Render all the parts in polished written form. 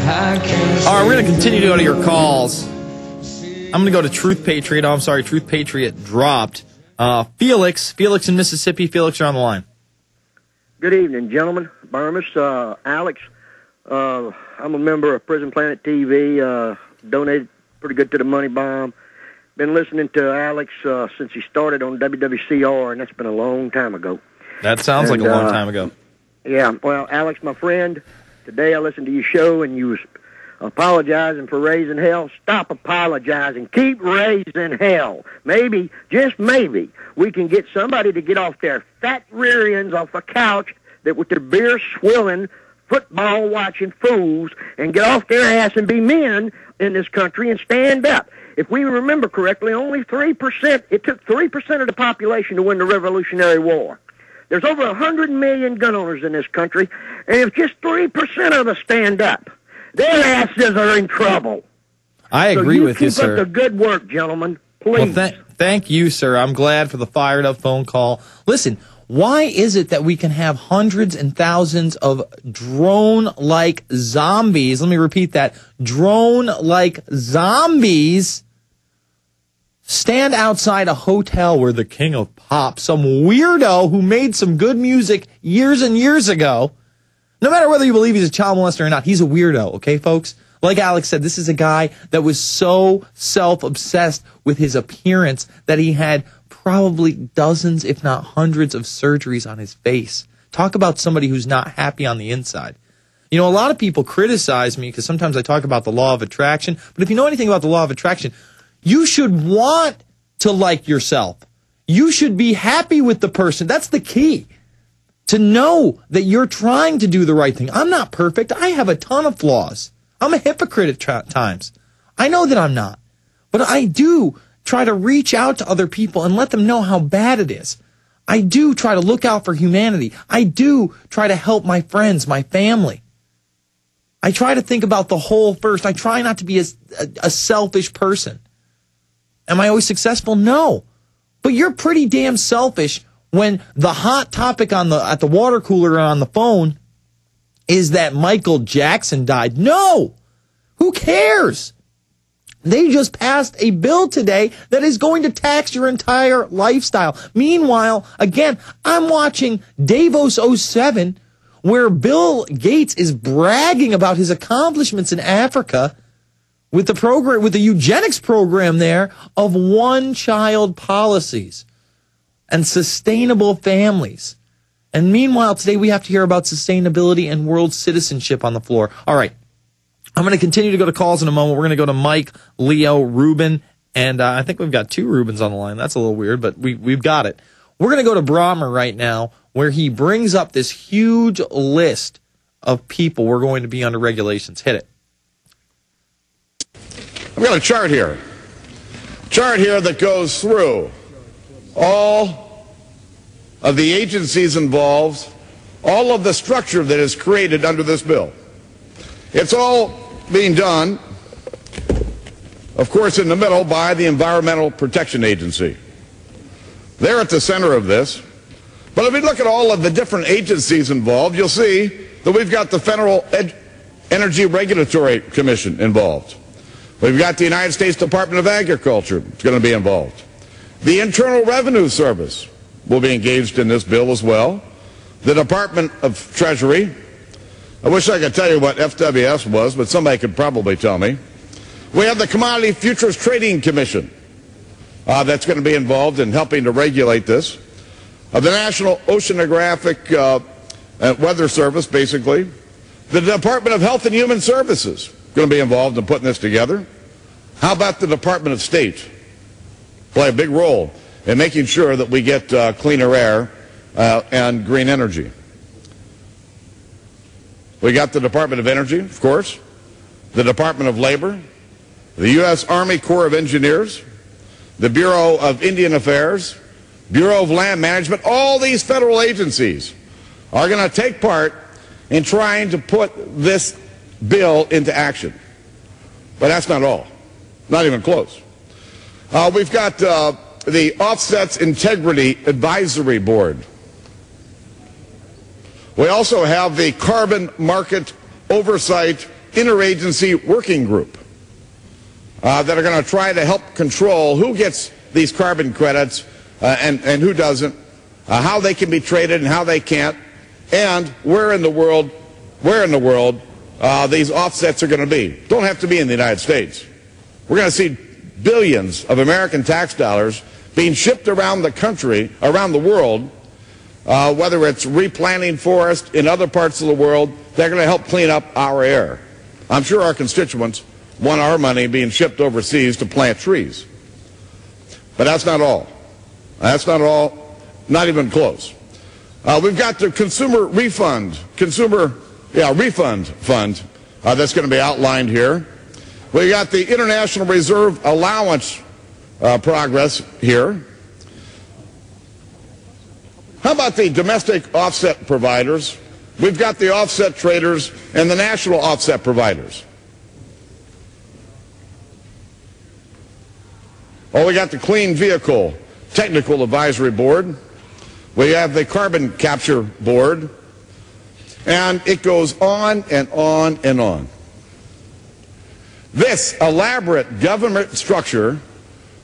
All right, we're going to continue to go to your calls. I'm going to go to Truth Patriot. Oh, I'm sorry, Truth Patriot dropped. Felix in Mississippi. Felix, you're on the line. Good evening, gentlemen. Bermas, Alex. I'm a member of Prison Planet TV. Donated pretty good to the Money Bomb. Been listening to Alex since he started on WWCR, and that's been a long time ago. That sounds like a long time ago. Yeah, well, Alex, my friend, today I listened to your show, and you was apologizing for raising hell. Stop apologizing. Keep raising hell. Maybe, just maybe, we can get somebody to get off their fat rear ends off a couch that with their beer swilling, football-watching fools and get off their ass and be men in this country and stand up. If we remember correctly, only 3%, it took 3% of the population to win the Revolutionary War. There's over 100 million gun owners in this country, and if just 3% of us stand up, their asses are in trouble. I agree with you, sir. Keep up the good work, gentlemen. Please. Well, thank you, sir. I'm glad for the fired-up phone call. Listen, why is it that we can have hundreds and thousands of drone-like zombies? Let me repeat that. Drone-like zombies stand outside a hotel where the king of pop, some weirdo who made some good music years and years ago, no matter whether you believe he's a child molester or not, he's a weirdo, okay, folks? Like Alex said, this is a guy that was so self-obsessed with his appearance that he had probably dozens, if not hundreds, of surgeries on his face. Talk about somebody who's not happy on the inside. You know, a lot of people criticize me because sometimes I talk about the law of attraction, but if you know anything about the law of attraction, you should want to like yourself. You should be happy with the person. That's the key. To know that you're trying to do the right thing. I'm not perfect. I have a ton of flaws. I'm a hypocrite at times. I know that I'm not. But I do try to reach out to other people and let them know how bad it is. I do try to look out for humanity. I do try to help my friends, my family. I try to think about the whole first. I try not to be a selfish person. Am I always successful? No. But you're pretty damn selfish when the hot topic at the water cooler or on the phone is that Michael Jackson died. No! Who cares? They just passed a bill today that is going to tax your entire lifestyle. Meanwhile, again, I'm watching Davos 07, where Bill Gates is bragging about his accomplishments in Africa with the program, with the eugenics program there of one-child policies and sustainable families. And meanwhile, today we have to hear about sustainability and world citizenship on the floor. All right. I'm going to continue to go to calls in a moment. We're going to go to Mike, Leo, Ruben, and I think we've got two Rubens on the line. That's a little weird, but we've got it. We're going to go to Brahmer right now, where he brings up this huge list of people we're going to be under regulations. Hit it. I've got a chart here that goes through all of the agencies involved, all of the structure that is created under this bill. It's all being done, of course, in the middle by the Environmental Protection Agency. They're at the center of this. But if we look at all of the different agencies involved, you'll see that we've got the Federal Energy Regulatory Commission involved. We've got the United States Department of Agriculture that's going to be involved. The Internal Revenue Service will be engaged in this bill as well. The Department of Treasury. I wish I could tell you what FWS was, but somebody could probably tell me. We have the Commodity Futures Trading Commission that's going to be involved in helping to regulate this. The National Oceanographic Weather Service, basically. The Department of Health and Human Services going to be involved in putting this together. How about the Department of State? Play a big role in making sure that we get cleaner air and green energy. We got the Department of Energy, of course, the Department of Labor, the U.S. Army Corps of Engineers, the Bureau of Indian Affairs, Bureau of Land Management. All these federal agencies are going to take part in trying to put this bill into action. But that's not all. Not even close. We've got the Offsets Integrity Advisory Board. We also have the Carbon Market Oversight interagency working group that are going to try to help control who gets these carbon credits and who doesn't, how they can be traded and how they can't, and where in the world these offsets are going to be. Don't have to be in the United States. We're going to see billions of American tax dollars being shipped around the country, around the world, whether it's replanting forest in other parts of the world. They're going to help clean up our air. I'm sure our constituents want our money being shipped overseas to plant trees. But that's not all. That's not all, not even close. We've got the consumer refund fund that's going to be outlined here. We got the International Reserve Allowance progress here. How about the domestic offset providers? We've got the offset traders and the national offset providers. Oh, we got the Clean Vehicle Technical Advisory Board. We have the Carbon Capture Board. And it goes on and on and on. This elaborate government structure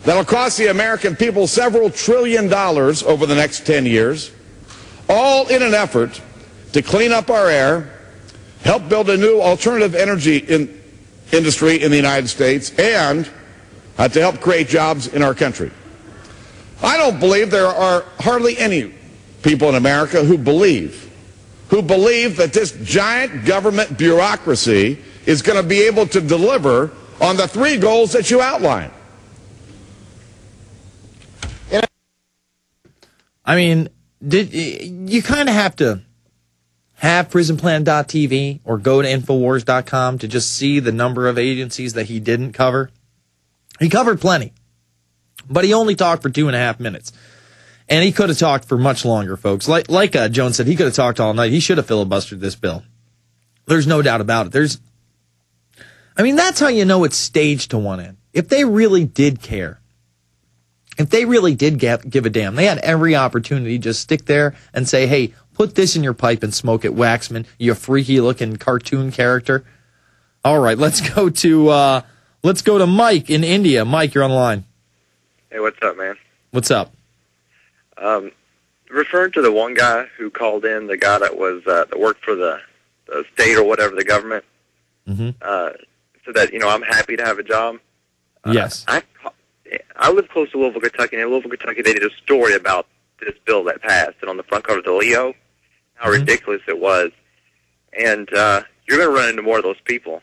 that'll cost the American people several $1 trillion over the next 10 years, all in an effort to clean up our air, help build a new alternative energy industry in the United States, and to help create jobs in our country. I don't believe there are hardly any people in America who believe that this giant government bureaucracy is going to be able to deliver on the 3 goals that you outlined. I mean, you kind of have to have prisonplan.tv or go to Infowars.com to just see the number of agencies that he didn't cover. He covered plenty, but he only talked for 2.5 minutes. And he could have talked for much longer, folks. Like Jones said, he could have talked all night. He should have filibustered this bill. There's no doubt about it. That's how you know it's staged to one end. If they really did care, if they really did give a damn, they had every opportunity to just stick there and say, hey, put this in your pipe and smoke it, Waxman, you freaky-looking cartoon character. All right, let's go to Mike in India. Mike, you're on the line. Hey, what's up, man? What's up? Referring to the one guy who called in, the guy that was that worked for the state or whatever, the government, so that, I'm happy to have a job. Yes. I live close to Louisville, Kentucky, and in Louisville, Kentucky, they did a story about this bill that passed, and on the front cover of the Leo, how ridiculous it was. And you're going to run into more of those people,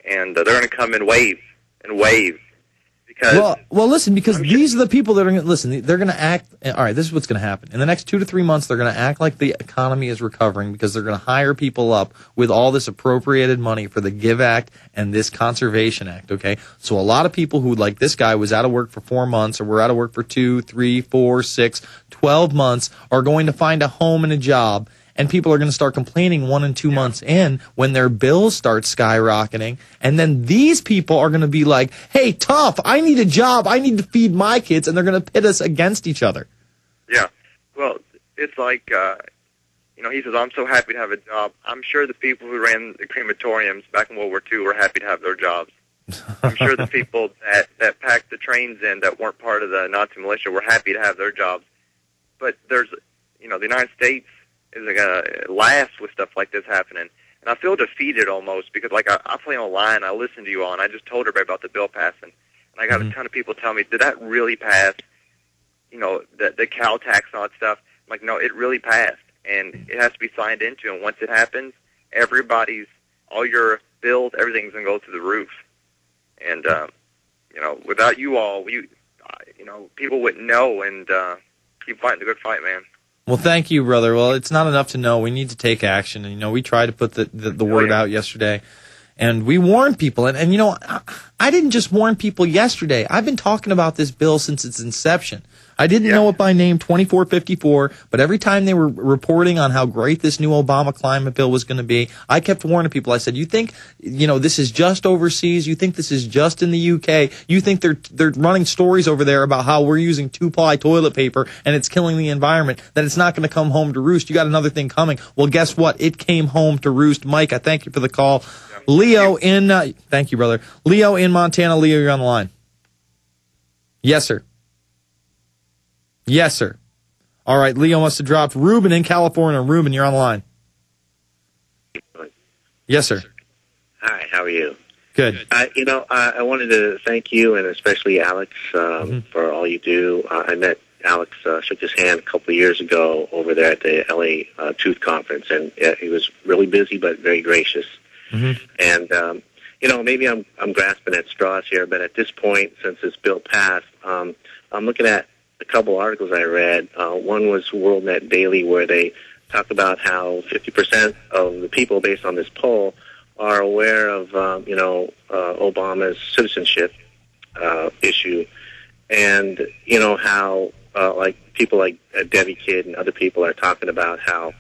and they're going to come in waves and waves. Because these are the people that are going to listen. They're going to act. All right, this is what's going to happen in the next 2 to 3 months. They're going to act like the economy is recovering because they're going to hire people up with all this appropriated money for the Give Act and this Conservation Act. Okay, so a lot of people who, like this guy, was out of work for 4 months or were out of work for 2, 3, 4, 6, 12 months are going to find a home and a job. And people are going to start complaining 1 and 2 months in when their bills start skyrocketing. And then these people are going to be like, hey, tough, I need a job. I need to feed my kids. And they're going to pit us against each other. Yeah. Well, it's like, he says, I'm so happy to have a job. I'm sure the people who ran the crematoriums back in World War II were happy to have their jobs. I'm sure the people that packed the trains in that weren't part of the Nazi militia were happy to have their jobs. But there's, the United States isn't going to last with stuff like this happening. And I feel defeated almost because, I play online, I listen to you all, and I just told everybody about the bill passing. And I got a ton of people telling me, did that really pass? The cow tax and all that stuff. I'm like, no, it really passed. And it has to be signed into. And once it happens, all your bills, everything's going to go through the roof. And, without you all, people wouldn't know and keep fighting the good fight, man. Well, thank you, brother. Well, it's not enough to know. We need to take action. And, we tried to put the word out yesterday. And we warned people. And I didn't just warn people yesterday. I've been talking about this bill since its inception. I didn't know it by name, 2454, but every time they were reporting on how great this new Obama climate bill was going to be, I kept warning people. I said, you think, this is just overseas? You think this is just in the UK? You think they're running stories over there about how we're using 2-ply toilet paper and it's killing the environment, that it's not going to come home to roost? You got another thing coming. Well, guess what? It came home to roost. Mike, I thank you for the call. Leo in, thank you, brother. Leo in Montana. Leo, you're on the line. Yes, sir. Yes, sir. All right, Leo must have dropped. Ruben in California. Ruben, you're on the line. Yes, sir. Hi, how are you? Good. I wanted to thank you and especially Alex for all you do. I met Alex, shook his hand a couple of years ago over there at the LA Truth Conference, and he was really busy but very gracious. And, maybe I'm grasping at straws here, but at this point, since this bill passed, I'm looking at a couple articles I read. One was WorldNet Daily, where they talk about how 50% of the people, based on this poll, are aware of, Obama's citizenship issue, and, how, like, people like Debbie Kidd and other people are talking about how